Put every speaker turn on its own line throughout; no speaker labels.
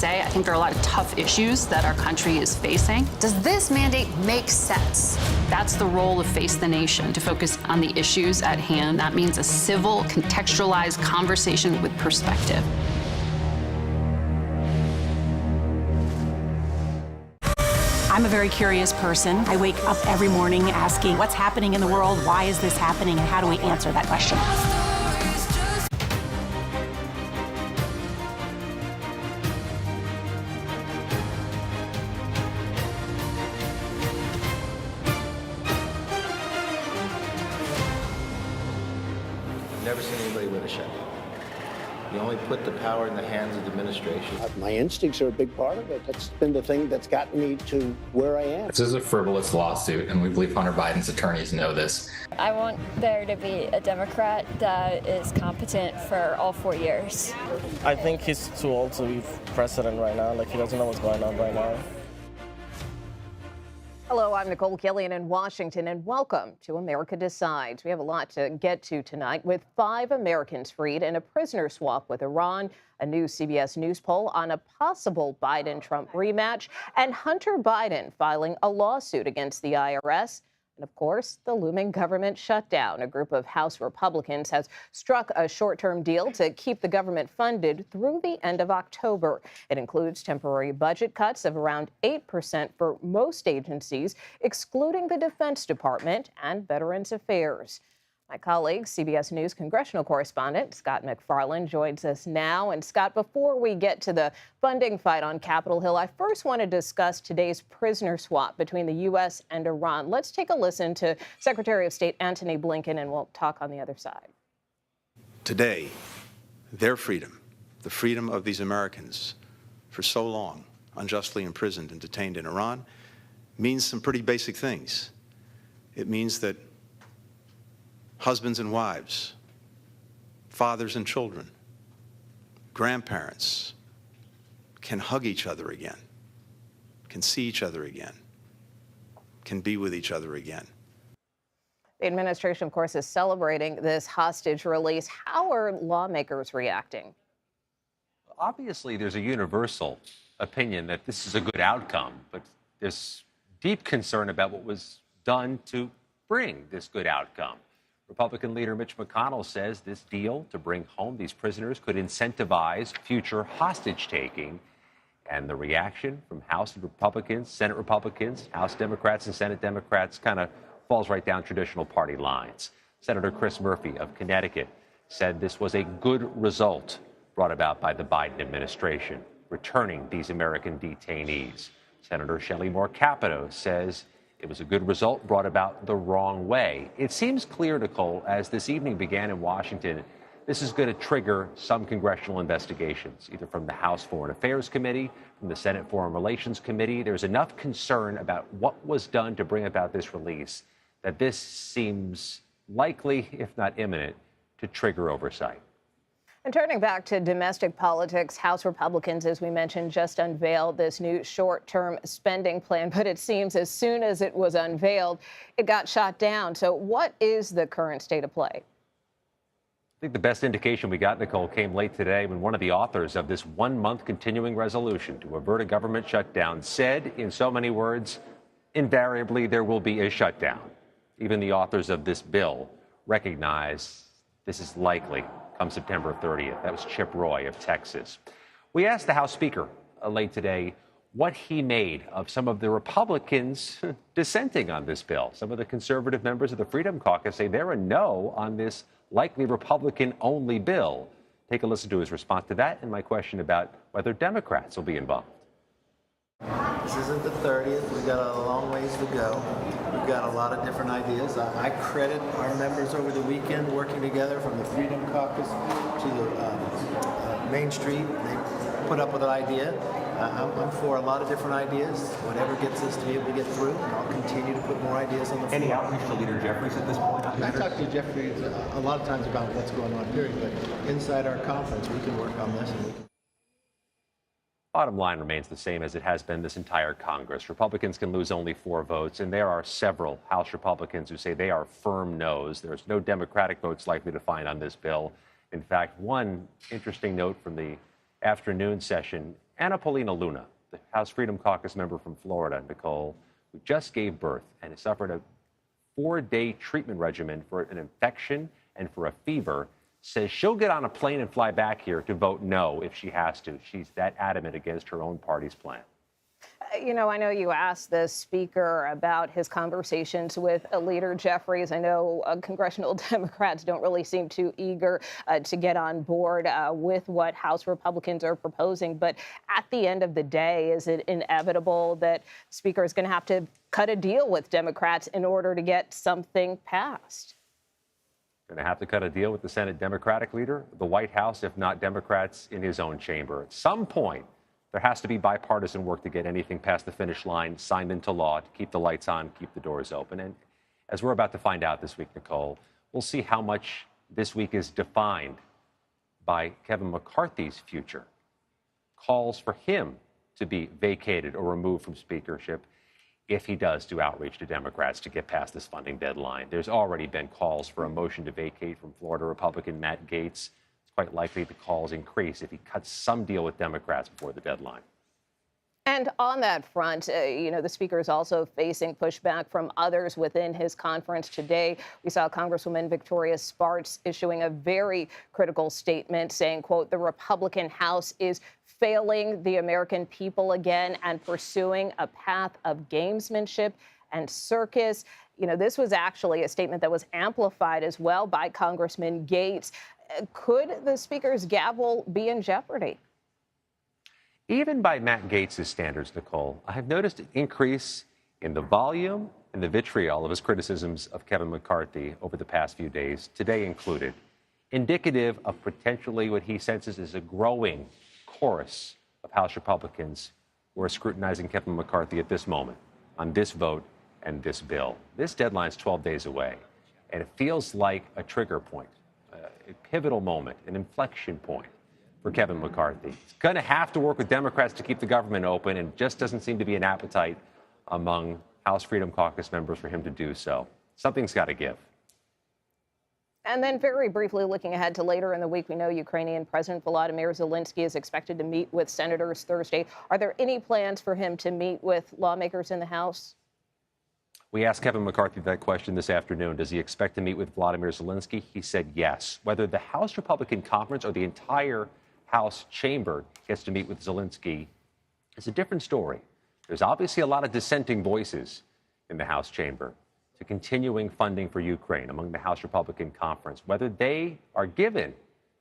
I think there are a lot of tough issues that our country is facing.
Does this mandate make sense?
That's the role of Face the Nation, to focus on the issues at hand. That means a civil, contextualized conversation with perspective.
I'm a very curious person. I wake up every morning asking what's happening in the world, why is this happening, and how do we answer that question?
Never seen anybody win a shutdown. You only put the power in the hands of the administration.
My instincts are a big part of it. That's been the thing that's gotten me to where I am.
This is a frivolous lawsuit, and we believe Hunter Biden's attorneys know this.
I want there to be a Democrat that is competent for all 4 years.
I think he's too old to be president right now. Like, he doesn't know what's going on right now.
Hello, I'm Nicole Killian in Washington, and welcome to America Decides. We have a lot to get to tonight, with 5 Americans freed in a prisoner swap with Iran, a new CBS News poll on a possible Biden-Trump rematch, and Hunter Biden filing a lawsuit against the IRS. And, of course, the looming government shutdown. A group of House Republicans has struck a short-term deal to keep the government funded through the end of October. It includes temporary budget cuts of around 8% for most agencies, excluding the Defense Department and Veterans Affairs. My colleague, CBS News congressional correspondent Scott McFarland, joins us now. And Scott, before we get to the funding fight on Capitol Hill, I first want to discuss today's prisoner swap between the U.S. and Iran. Let's take a listen to Secretary of State Antony Blinken, and we'll talk on the other side.
Today, their freedom, the freedom of these Americans for so long unjustly imprisoned and detained in Iran, means some pretty basic things. It means that husbands and wives, fathers and children, grandparents can hug each other again, can see each other again, can be with each other again.
The administration, of course, is celebrating this hostage release. How are lawmakers reacting?
Obviously, there's a universal opinion that this is a good outcome, but there's deep concern about what was done to bring this good outcome. Republican leader Mitch McConnell says this deal to bring home these prisoners could incentivize future hostage-taking. And the reaction from House Republicans, Senate Republicans, House Democrats, and Senate Democrats kind of falls right down traditional party lines. Senator Chris Murphy of Connecticut said this was a good result brought about by the Biden administration, returning these American detainees. Senator Shelley Moore Capito says it was a good result brought about the wrong way. It seems clear, Nicole, as this evening began in Washington, this is going to trigger some congressional investigations, either from the House Foreign Affairs Committee, from the Senate Foreign Relations Committee. There's enough concern about what was done to bring about this release that this seems likely, if not imminent, to trigger oversight.
And turning back to domestic politics, House Republicans, as we mentioned, just unveiled this new short-term spending plan. But it seems as soon as it was unveiled, it got shot down. So what is the current state of play?
I think the best indication we got, Nicole, came late today when one of the authors of this one-month continuing resolution to avert a government shutdown said, in so many words, invariably there will be a shutdown. Even the authors of this bill recognize this is likely come September 30th. That was Chip Roy of Texas. We asked the House Speaker late today what he made of some of the Republicans dissenting on this bill. Some of the conservative members of the Freedom Caucus say they're a no on this likely Republican-only bill. Take a listen to his response to that and my question about whether Democrats will be involved.
This isn't the 30th. We've got a long ways to go. We've got a lot of different ideas. I credit our members over the weekend working together from the Freedom Caucus to the Main Street. They put up with an idea. I'm for a lot of different ideas. Whatever gets us to be able to get through, and I'll continue to put more ideas on the floor.
Any outreach to Leader Jeffries at this point?
I talk to Jeffries a lot of times about what's going on, period. But inside our conference, we can work on this and we can.
Bottom line remains the same as it has been this entire Congress. Republicans can lose only 4 votes, and there are several House Republicans who say they are firm no's. There's no Democratic votes likely to find on this bill. In fact, one interesting note from the afternoon session, Anna Paulina Luna, the House Freedom Caucus member from Florida, Nicole, who just gave birth and has suffered a 4-day treatment regimen for an infection and for a fever, says she'll get on a plane and fly back here to vote no if she has to. She's that adamant against her own party's plan.
You know, I know you asked the speaker about his conversations with Leader Jeffries. I know congressional Democrats don't really seem too eager to get on board with what House Republicans are proposing. But at the end of the day, is it inevitable that the speaker is going to have to cut a deal with Democrats in order to get something passed?
Going to have to cut a deal with the Senate Democratic leader, the White House, if not Democrats in his own chamber. At some point, there has to be bipartisan work to get anything past the finish line, signed into law, to keep the lights on, keep the doors open. And as we're about to find out this week, Nicole, we'll see how much this week is defined by Kevin McCarthy's future. Calls for him to be vacated or removed from speakership if he does do outreach to Democrats to get past this funding deadline. There's already been calls for a motion to vacate from Florida Republican Matt Gaetz. Quite likely the calls increase if he cuts some deal with Democrats before the deadline.
And on that front, you know, the speaker is also facing pushback from others within his conference today. We saw Congresswoman Victoria Spartz issuing a very critical statement saying, quote, the Republican House is failing the American people again and pursuing a path of gamesmanship and circus. You know, this was actually a statement that was amplified as well by Congressman Gaetz. Could the speaker's gavel be in jeopardy?
Even by Matt Gaetz's standards, Nicole, I have noticed an increase in the volume and the vitriol of his criticisms of Kevin McCarthy over the past few days, today included, indicative of potentially what he senses is a growing chorus of House Republicans who are scrutinizing Kevin McCarthy at this moment on this vote and this bill. This deadline is 12 days away, and it feels like a trigger point, a pivotal moment, an inflection point for Kevin McCarthy. He's going to have to work with Democrats to keep the government open, and just doesn't seem to be an appetite among House Freedom Caucus members for him to do so. Something's got to give.
And then very briefly, looking ahead to later in the week, we know Ukrainian President Volodymyr Zelensky is expected to meet with senators Thursday. Are there any plans for him to meet with lawmakers in the House?
We asked Kevin McCarthy that question this afternoon. Does he expect to meet with Volodymyr Zelensky? He said yes. Whether the House Republican Conference or the entire House chamber gets to meet with Zelensky is a different story. There's obviously a lot of dissenting voices in the House chamber to continuing funding for Ukraine among the House Republican Conference. Whether they are given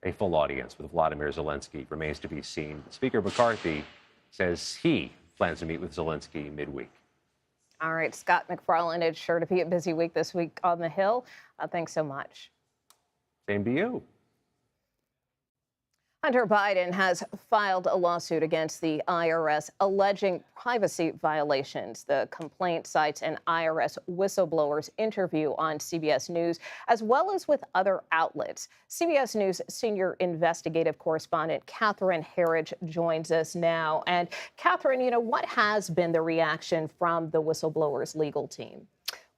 a full audience with Volodymyr Zelensky remains to be seen. Speaker McCarthy says he plans to meet with Zelensky midweek.
All right, Scott McFarland, it's sure to be a busy week this week on the Hill. Thanks so much.
Same to you.
Hunter Biden has filed a lawsuit against the IRS alleging privacy violations. The complaint cites an IRS whistleblower's interview on CBS News, as well as with other outlets. CBS News senior investigative correspondent Catherine Herridge joins us now. And Catherine, you know, what has been the reaction from the whistleblower's legal team?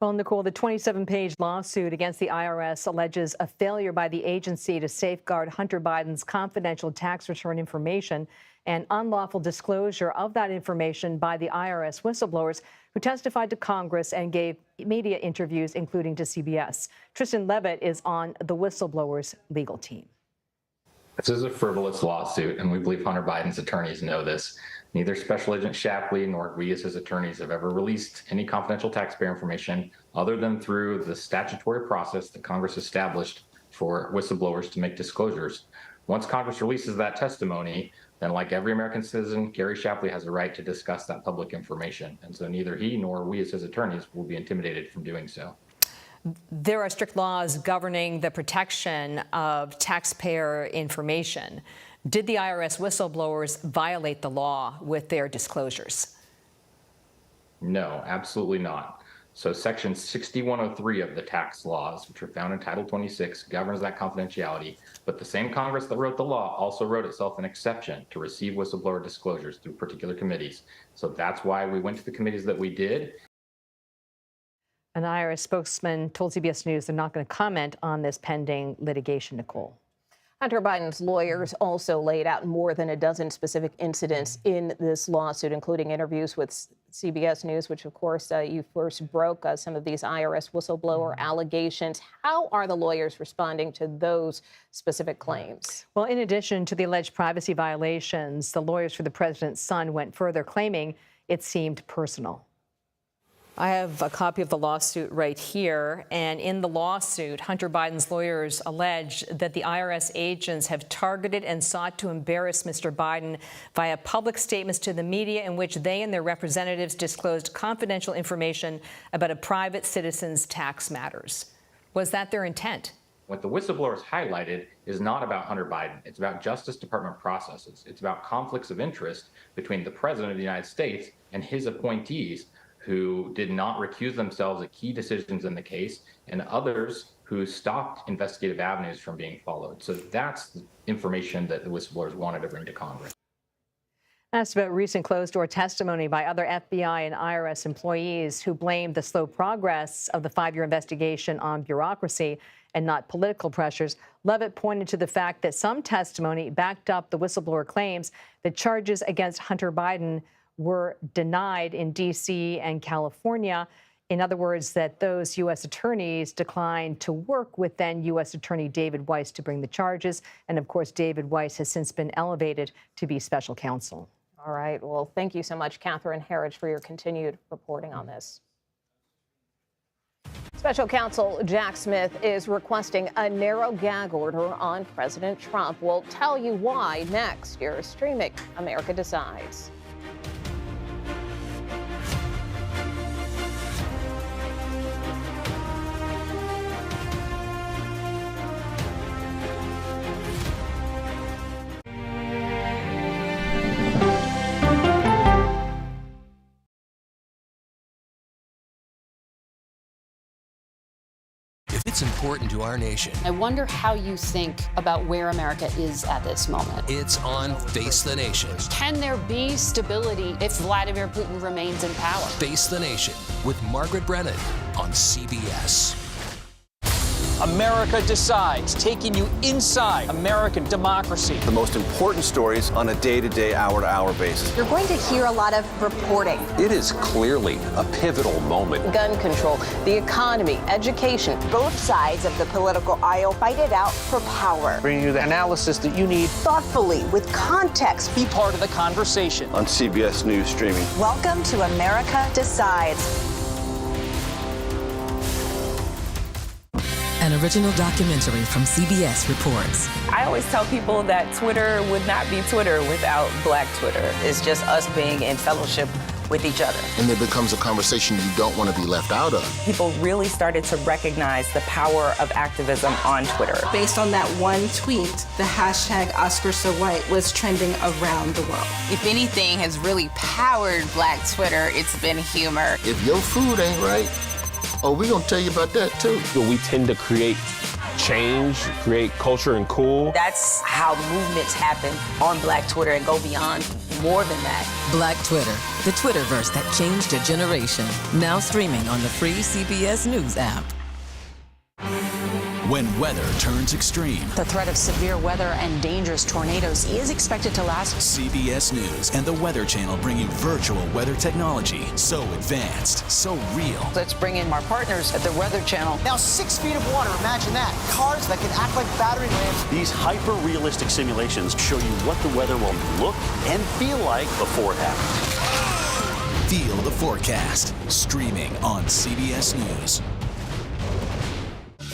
Well, Nicole, the 27-page lawsuit against the IRS alleges a failure by the agency to safeguard Hunter Biden's confidential tax return information and unlawful disclosure of that information by the IRS whistleblowers who testified to Congress and gave media interviews, including to CBS. Tristan Levitt is on the whistleblower's legal team.
This is a frivolous lawsuit, and we believe Hunter Biden's attorneys know this. Neither Special Agent Shapley nor we as his attorneys have ever released any confidential taxpayer information other than through the statutory process that Congress established for whistleblowers to make disclosures. Once Congress releases that testimony, then like every American citizen, Gary Shapley has a right to discuss that public information. And so neither he nor we as his attorneys will be intimidated from doing so.
There are strict laws governing the protection of taxpayer information. Did the IRS whistleblowers violate the law with their disclosures?
No, absolutely not. So Section 6103 of the tax laws, which are found in Title 26, governs that confidentiality. But the same Congress that wrote the law also wrote itself an exception to receive whistleblower disclosures through particular committees. So that's why we went to the committees that we did.
An IRS spokesman told CBS News they're not going to comment on this pending litigation, Nicole.
Hunter Biden's lawyers also laid out more than a dozen specific incidents in this lawsuit, including interviews with CBS News, which, of course, you first broke some of these IRS whistleblower allegations. How are the lawyers responding to those specific claims?
Well, in addition to the alleged privacy violations, the lawyers for the president's son went further, claiming it seemed personal. I have a copy of the lawsuit right here, and in the lawsuit, Hunter Biden's lawyers allege that the IRS agents have targeted and sought to embarrass Mr. Biden via public statements to the media in which they and their representatives disclosed confidential information about a private citizen's tax matters. Was that their intent?
What the whistleblowers highlighted is not about Hunter Biden. It's about Justice Department processes. It's about conflicts of interest between the President of the United States and his appointees, who did not recuse themselves at key decisions in the case, and others who stopped investigative avenues from being followed. So that's the information that the whistleblowers wanted to bring to Congress.
Asked about recent closed-door testimony by other FBI and IRS employees who blamed the slow progress of the 5-year investigation on bureaucracy and not political pressures, Levitt pointed to the fact that some testimony backed up the whistleblower claims that charges against Hunter Biden were denied in D.C. and California. In other words, that those U.S. attorneys declined to work with then U.S. Attorney David Weiss to bring the charges. And of course, David Weiss has since been elevated to be special counsel.
All right. Well, thank you so much, Catherine Herridge, for your continued reporting on this. Special counsel Jack Smith is requesting a narrow gag order on President Trump. We'll tell you why next. You're streaming America Decides.
It's important to our nation.
I wonder how you think about where America is at this moment.
It's on Face the Nation.
Can there be stability if Vladimir Putin remains in power?
Face the Nation with Margaret Brennan on CBS.
America Decides, taking you inside American democracy.
The most important stories on a day-to-day, hour-to-hour basis.
You're going to hear a lot of reporting.
It is clearly a pivotal moment.
Gun control, the economy, education.
Both sides of the political aisle fight it out for power.
Bringing you the analysis that you need.
Thoughtfully, with context.
Be part of the conversation.
On CBS News Streaming.
Welcome to America Decides.
An original documentary from CBS reports.
I always tell people that Twitter would not be Twitter without Black Twitter. It's just us being in fellowship with each other.
And there becomes a conversation you don't want to be left out of.
People really started to recognize the power of activism on Twitter.
Based on that one tweet, the hashtag #OscarSoWhite was trending around the world.
If anything has really powered Black Twitter, it's been humor.
If your food ain't right, oh, we're going to tell you about that, too.
We tend to create change, create culture and cool.
That's how movements happen on Black Twitter and go beyond more than that.
Black Twitter, the Twitterverse that changed a generation. Now streaming on the free CBS News app.
When weather turns extreme.
The threat of severe weather and dangerous tornadoes is expected to last.
CBS News and the Weather Channel bring you virtual weather technology. So advanced, so real.
Let's bring in our partners at the Weather Channel.
Now 6 feet of water, imagine that. Cars that can act like battery lamps.
These hyper-realistic simulations show you what the weather will look and feel like before it happens.
Feel the forecast. Streaming on CBS News.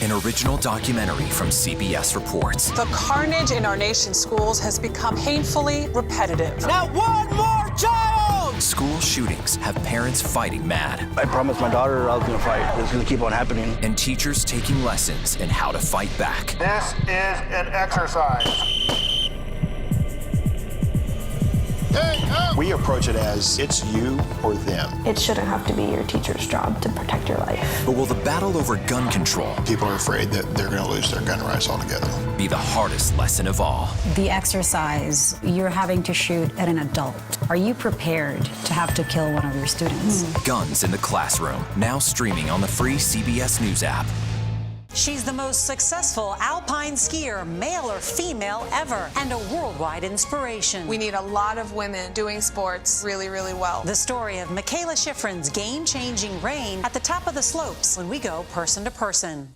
An original documentary from CBS reports.
The carnage in our nation's schools has become painfully repetitive.
Not one more child!
School shootings have parents fighting mad.
I promised my daughter I was going to fight. It's going to keep on happening.
And teachers taking lessons in how to fight back.
This is an exercise.
We approach it as it's you or them.
It shouldn't have to be your teacher's job to protect your life.
But will the battle over gun control,
people are afraid that they're going to lose their gun rights altogether,
be the hardest lesson of all?
The exercise, you're having to shoot at an adult. Are you prepared to have to kill one of your students?
Guns in the Classroom, now streaming on the free CBS News app.
She's the most successful alpine skier, male or female, ever, and a worldwide inspiration.
We need a lot of women doing sports really, really well.
The story of Michaela Schifrin's game-changing reign at the top of the slopes when we go person to person.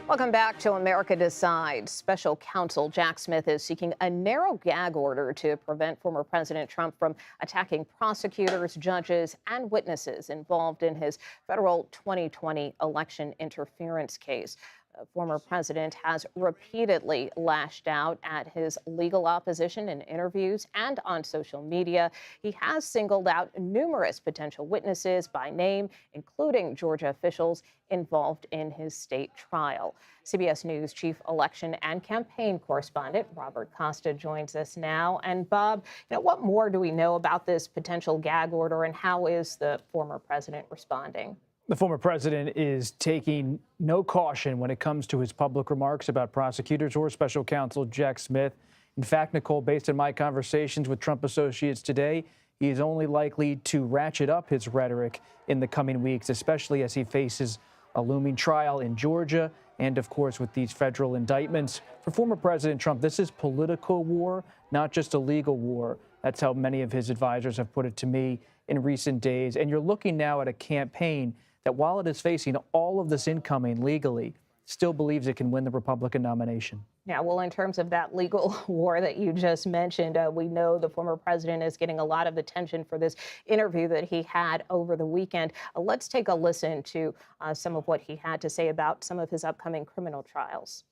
Welcome back to America Decides. Special counsel Jack Smith is seeking a narrow gag order to prevent former President Trump from attacking prosecutors, judges, and witnesses involved in his federal 2020 election interference case. The former president has repeatedly lashed out at his legal opposition in interviews and on social media. He has singled out numerous potential witnesses by name, including Georgia officials involved in his state trial. CBS News chief election and campaign correspondent Robert Costa joins us now. And Bob, what more do we know about this potential gag order, and how is the former president responding?
The former president is taking no caution when it comes to his public remarks about prosecutors or special counsel Jack Smith. In fact, Nicole, based on my conversations with Trump associates today, he is only likely to ratchet up his rhetoric in the coming weeks, especially as he faces a looming trial in Georgia and, of course, with these federal indictments. For former President Trump, this is political war, not just a legal war. That's how many of his advisors have put it to me in recent days. And you're looking now at a campaign that, while it is facing all of this incoming legally, still believes it can win the Republican nomination.
Yeah, well, in terms of that legal war that you just mentioned, we know the former president is getting a lot of attention for this interview that he had over the weekend. Let's take a listen to some of what he had to say about some of his upcoming criminal trials.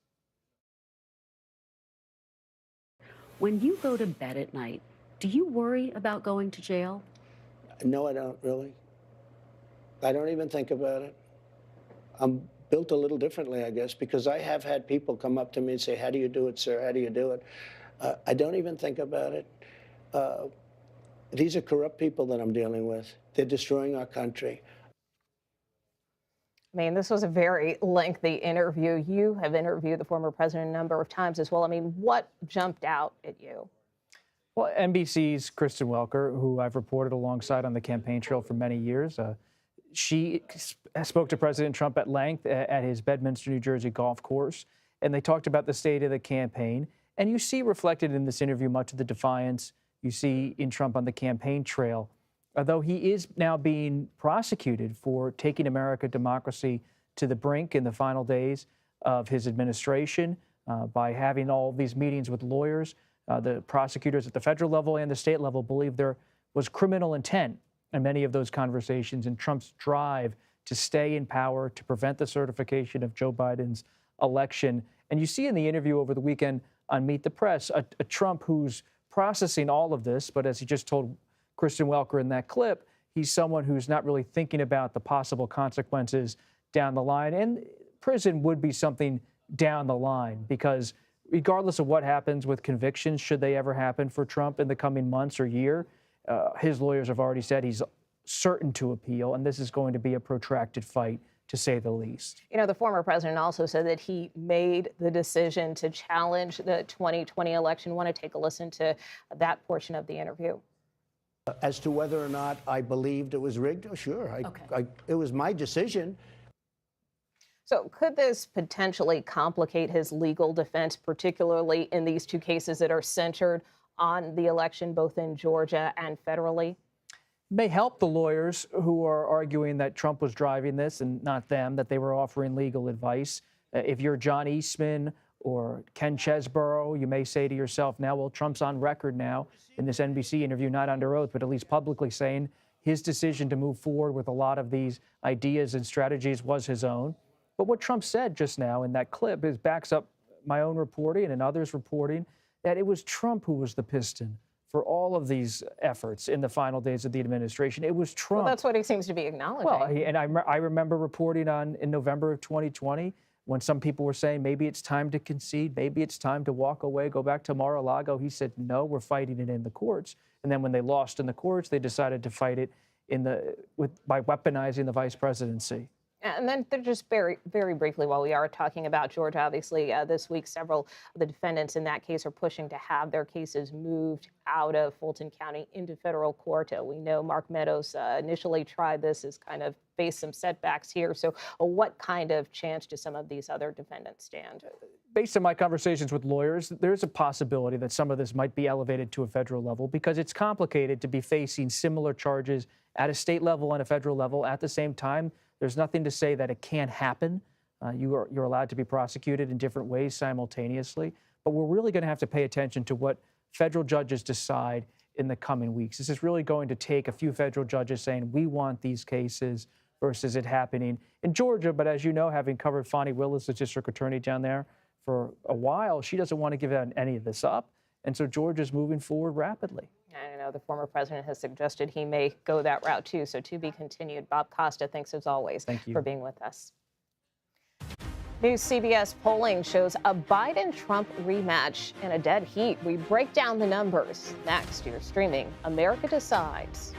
When you go to bed at night, do you worry about going to jail?
No, I don't really. I don't even think about it. I'm built a little differently, I guess, because I have had people come up to me and say, "How do you do it, sir? How do you do it?" I don't even think about it. These are corrupt people that I'm dealing with. They're destroying our country.
I mean, this was a very lengthy interview. You have interviewed the former president a number of times as well. I mean, what jumped out at you?
Well, NBC's Kristen Welker, who I've reported alongside on the campaign trail for many years, she spoke to President Trump at length at his Bedminster, New Jersey golf course, and they talked about the state of the campaign. And you see reflected in this interview much of the defiance you see in Trump on the campaign trail, although he is now being prosecuted for taking American democracy to the brink in the final days of his administration by having all these meetings with lawyers. The prosecutors at the federal level and the state level believe there was criminal intent in many of those conversations, and Trump's drive to stay in power, to prevent the certification of Joe Biden's election. And you see in the interview over the weekend on Meet the Press, a Trump who's processing all of this, but as he just told Kristen Welker in that clip, he's someone who's not really thinking about the possible consequences down the line. And prison would be something down the line, because regardless of what happens with convictions, should they ever happen for Trump in the coming months or year, his lawyers have already said he's certain to appeal, and this is going to be a protracted fight, to say the least.
You know, the former president also said that he made the decision to challenge the 2020 election. Want to take a listen to that portion of the interview.
As to whether or not I believed it was rigged, oh, sure. It was my decision.
So could this potentially complicate his legal defense, particularly in these two cases that are centered on the election, both in Georgia and federally?
May help the lawyers who are arguing that Trump was driving this and not them, that they were offering legal advice. If you're John Eastman or Ken Chesborough, you may say to yourself now, well, Trump's on record now in this NBC interview, not under oath, but at least publicly saying his decision to move forward with a lot of these ideas and strategies was his own. But what Trump said just now in that clip backs up my own reporting and others reporting that it was Trump who was the piston for all of these efforts in the final days of the administration. It was Trump.
Well, that's what he seems to be acknowledging.
Well, and I remember reporting in November of 2020 when some people were saying maybe it's time to concede, maybe it's time to walk away, go back to Mar-a-Lago. He said, no, we're fighting it in the courts. And then when they lost in the courts, they decided to fight it by weaponizing the vice presidency.
And then just very, very briefly, while we are talking about Georgia, obviously this week, several of the defendants in that case are pushing to have their cases moved out of Fulton County into federal court. We know Mark Meadows initially tried this, has kind of faced some setbacks here. So what kind of chance do some of these other defendants stand?
Based on my conversations with lawyers, there's a possibility that some of this might be elevated to a federal level because it's complicated to be facing similar charges at a state level and a federal level at the same time. There's nothing to say that it can't happen. You're allowed to be prosecuted in different ways simultaneously. But we're really going to have to pay attention to what federal judges decide in the coming weeks. This is really going to take a few federal judges saying, we want these cases versus it happening in Georgia. But as you know, having covered Fani Willis, the district attorney down there for a while, she doesn't want to give any of this up. And so Georgia's moving forward rapidly.
I know the former president has suggested he may go that route, too. So to be continued. Bob Costa, thanks as always for being with us. New CBS polling shows a Biden-Trump rematch in a dead heat. We break down the numbers. Next, you're streaming America Decides.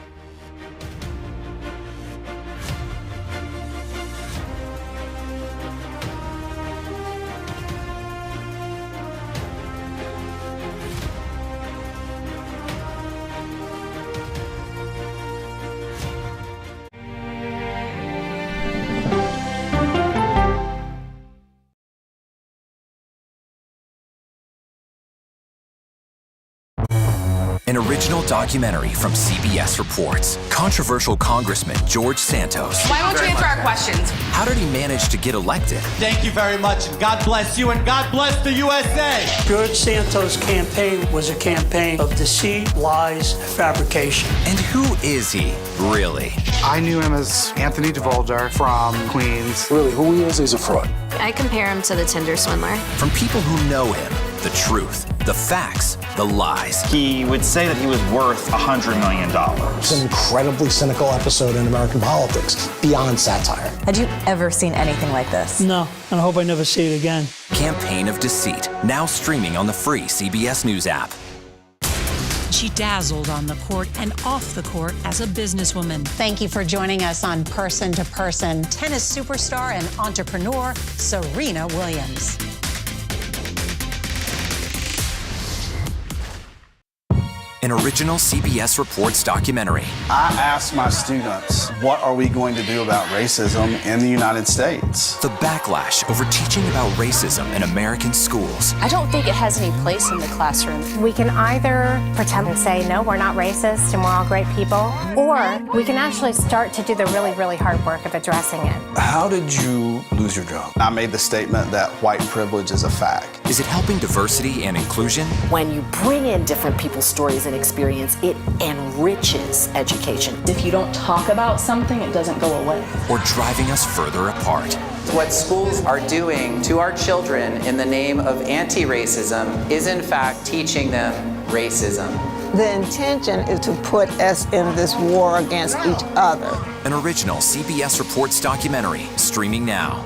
An original documentary from CBS Reports. Controversial Congressman George Santos.
Why won't you answer our questions?
How did he manage to get elected?
Thank you very much, and God bless you, and God bless the USA.
George Santos' campaign was a campaign of deceit, lies, fabrication.
And who is he, really?
I knew him as Anthony DeVolder from Queens.
Really, who he is a fraud.
I compare him to the Tinder swindler.
From people who know him, the truth, the facts, the lies.
He would say that he was worth $100 million.
It's an incredibly cynical episode in American politics, beyond satire.
Had you ever seen anything like this?
No, and I hope I never see it again.
Campaign of Deceit, now streaming on the free CBS News app.
She dazzled on the court and off the court as a businesswoman. Thank you for joining us on Person to Person. Tennis superstar and entrepreneur Serena Williams.
An original CBS Reports documentary.
I asked my students, what are we going to do about racism in the United States?
The backlash over teaching about racism in American schools.
I don't think it has any place in the classroom.
We can either pretend and say, no, we're not racist and we're all great people, or we can actually start to do the really, really hard work of addressing it.
How did you lose your job? I made the statement that white privilege is a fact.
Is it helping diversity and inclusion?
When you bring in different people's stories and experience, it enriches education.
If you don't talk about something, it doesn't go away.
Or driving us further apart?
What schools are doing to our children in the name of anti-racism is in fact teaching them racism.
The intention is to put us in this war against each other.
An original CBS Reports documentary, streaming now.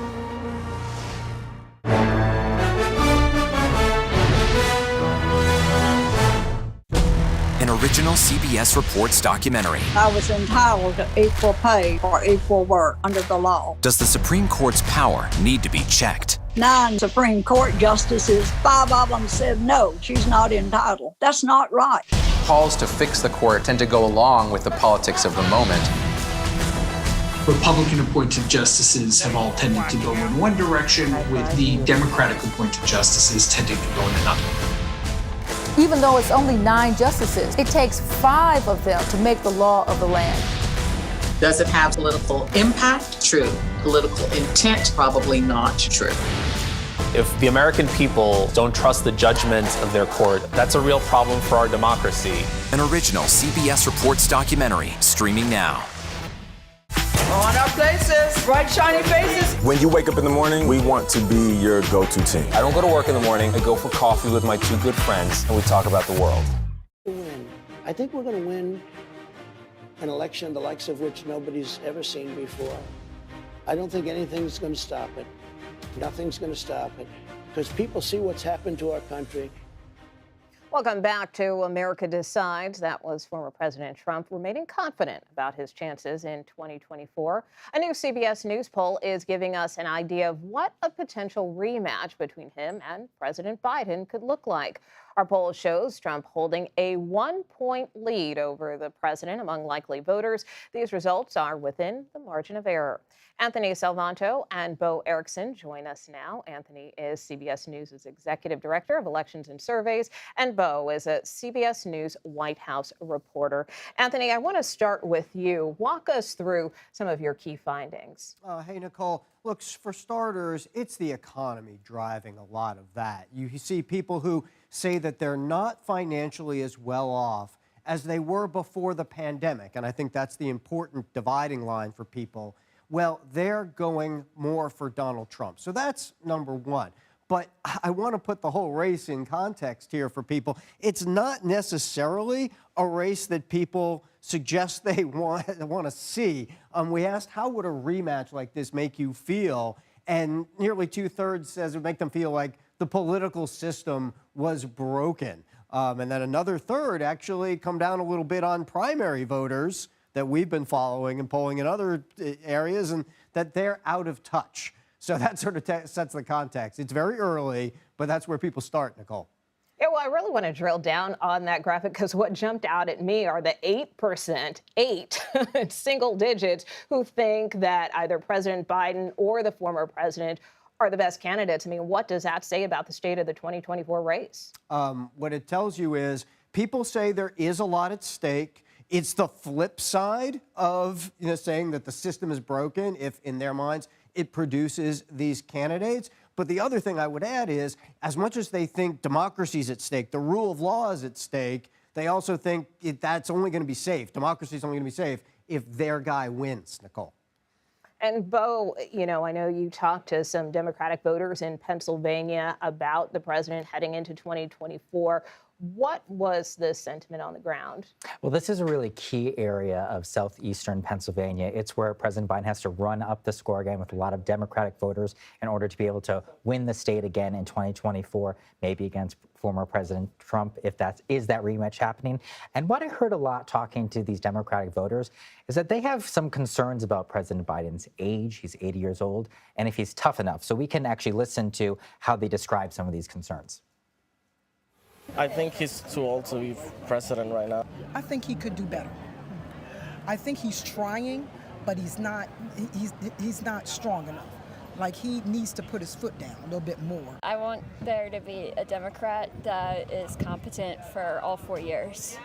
An original CBS Reports documentary.
I was entitled to equal pay for equal work under the law.
Does the Supreme Court's power need to be checked?
9 Supreme Court justices, 5 of them said no, she's not entitled. That's not right.
Calls to fix the court tend to go along with the politics of the moment.
Republican-appointed justices have all tended to go in one direction, with the Democratic-appointed justices tending to go in another.
Even though it's only 9 justices, it takes 5 of them to make the law of the land.
Does it have political impact? True. Political intent? Probably not true.
If the American people don't trust the judgment of their court, that's a real problem for our democracy.
An original CBS Reports documentary, streaming now.
On our places, bright, shiny faces.
When you wake up in the morning, we want to be your go-to team.
I don't go to work in the morning. I go for coffee with my 2 good friends, and we talk about the world.
I think we're going to win an election the likes of which nobody's ever seen before. I don't think anything's going to stop it. Nothing's going to stop it. Because people see what's happened to our country.
Welcome back to America Decides. That was former President Trump remaining confident about his chances in 2024. A new CBS News poll is giving us an idea of what a potential rematch between him and President Biden could look like. Our poll shows Trump holding a 1-point lead over the president among likely voters. These results are within the margin of error. Anthony Salvanto and Bo Erickson join us now. Anthony is CBS News' Executive Director of Elections and Surveys, and Bo is a CBS News White House reporter. Anthony, I want to start with you. Walk us through some of your key findings.
Hey, Nicole. Look, for starters, it's the economy driving a lot of that. You see people who say that they're not financially as well off as they were before the pandemic, and I think that's the important dividing line for people. Well, they're going more for Donald Trump. So that's number one. But I want to put the whole race in context here for people. It's not necessarily a race that people suggest they want to see. We asked, how would a rematch like this make you feel? And nearly 2/3 says it would make them feel like the political system was broken. And then another third actually come down a little bit on primary voters that we've been following and polling in other areas, and that they're out of touch. So that sort of sets the context. It's very early, but that's where people start, Nicole.
Yeah, well, I really want to drill down on that graphic because what jumped out at me are the 8%, single digits, who think that either President Biden or the former president are the best candidates. I mean, what does that say about the state of the 2024 race?
What it tells you is people say there is a lot at stake. It's the flip side of saying that the system is broken if, in their minds, it produces these candidates. But the other thing I would add is, as much as they think democracy's at stake, the rule of law is at stake, they also think that's only going to be safe. Democracy's only going to be safe if their guy wins, Nicole.
And Bo, I know you talked to some Democratic voters in Pennsylvania about the president heading into 2024. What was the sentiment on the ground?
Well, this is a really key area of southeastern Pennsylvania. It's where President Biden has to run up the score again with a lot of Democratic voters in order to be able to win the state again in 2024, maybe against former President Trump, if that rematch happening. And what I heard a lot talking to these Democratic voters is that they have some concerns about President Biden's age. He's 80 years old, and if he's tough enough. So we can actually listen to how they describe some of these concerns.
I think he's too old to be president right now.
I think he could do better. I think he's trying, but he's not strong enough. Like, he needs to put his foot down a little bit more.
I want there to be a Democrat that is competent for all 4 years.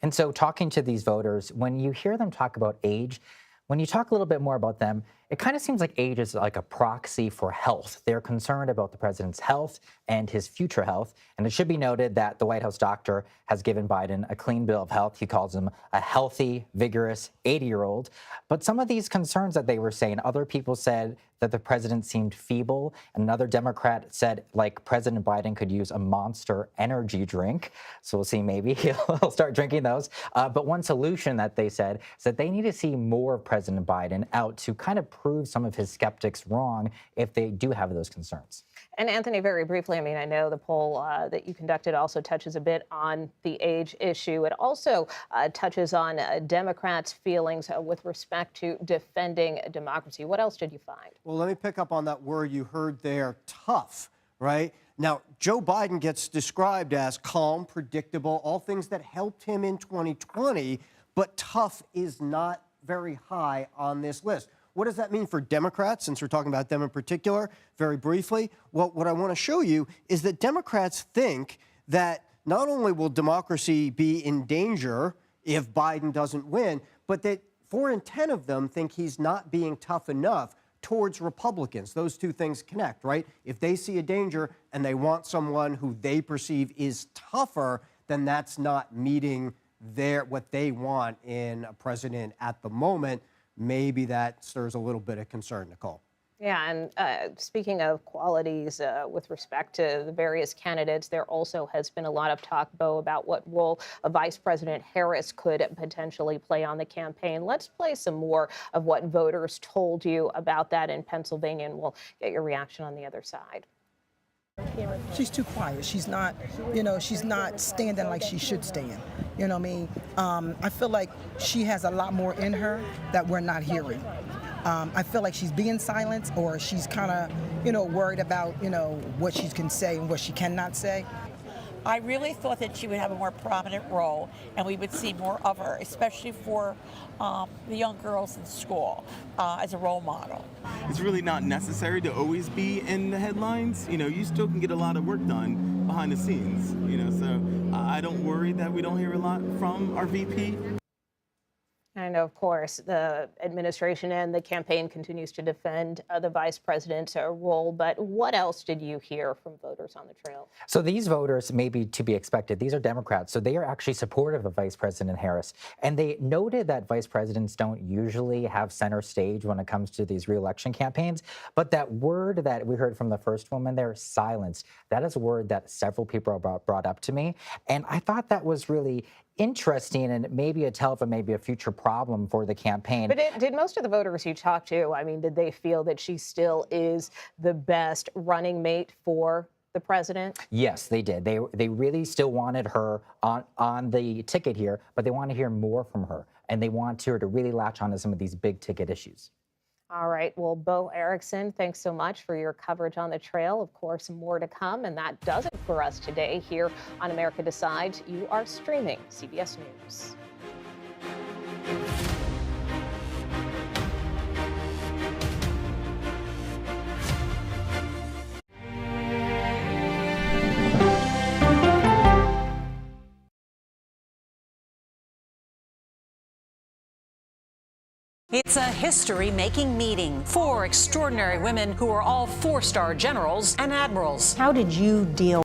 And so talking to these voters, when you hear them talk about age, when you talk a little bit more about them, it kind of seems like age is like a proxy for health. They're concerned about the president's health and his future health. And it should be noted that the White House doctor has given Biden a clean bill of health. He calls him a healthy, vigorous 80-year-old. But some of these concerns that they were saying, other people said that the president seemed feeble. Another Democrat said, like, President Biden could use a Monster energy drink. So we'll see, maybe he'll start drinking those. But one solution that they said is that they need to see more of President Biden out to kind of prove some of his skeptics wrong if they do have those concerns.
And Anthony, very briefly, I mean, I know the poll that you conducted also touches a bit on the age issue. It also touches on Democrats' feelings with respect to defending democracy. What else did you find?
Well, let me pick up on that word you heard there, tough, right? Now, Joe Biden gets described as calm, predictable, all things that helped him in 2020, but tough is not very high on this list. What does that mean for Democrats, since we're talking about them in particular, very briefly? Well, what I want to show you is that Democrats think that not only will democracy be in danger if Biden doesn't win, but that 4 in 10 of them think he's not being tough enough towards Republicans. Those two things connect, right? If they see a danger and they want someone who they perceive is tougher, then that's not meeting what they want in a president at the moment. Maybe that stirs a little bit of concern, Nicole.
Yeah, and speaking of qualities with respect to the various candidates, there also has been a lot of talk, Bo, about what role Vice President Harris could potentially play on the campaign. Let's play some more of what voters told you about that in Pennsylvania, and we'll get your reaction on the other side.
She's too quiet. She's not, she's not standing like she should stand. You know what I mean? I feel like she has a lot more in her that we're not hearing. I feel like she's being silenced, or she's kind of, worried about, what she can say and what she cannot say.
I really thought that she would have a more prominent role and we would see more of her, especially for the young girls in school as a role model.
It's really not necessary to always be in the headlines. You still can get a lot of work done behind the scenes, so I don't worry that we don't hear a lot from our VP.
And of course, the administration and the campaign continues to defend the vice president's role. But what else did you hear from voters on the trail?
So these voters may be to be expected. These are Democrats, so they are actually supportive of Vice President Harris. And they noted that vice presidents don't usually have center stage when it comes to these re-election campaigns. But that word that we heard from the first woman there, silence, that is a word that several people brought up to me. And I thought that was really interesting and maybe a tell of maybe a future problem for the campaign.
But did most of the voters you talked to, did they feel that she still is the best running mate for the president?
Yes, they did. They really still wanted her on the ticket here, but they want to hear more from her, and they want her to really latch on to some of these big ticket issues.
All right. Well, Bo Erickson, thanks so much for your coverage on the trail. Of course, more to come. And that does it for us today here on America Decides. You are streaming CBS News.
It's a history-making meeting. 4 extraordinary women who are all 4-star generals and admirals.
How did you deal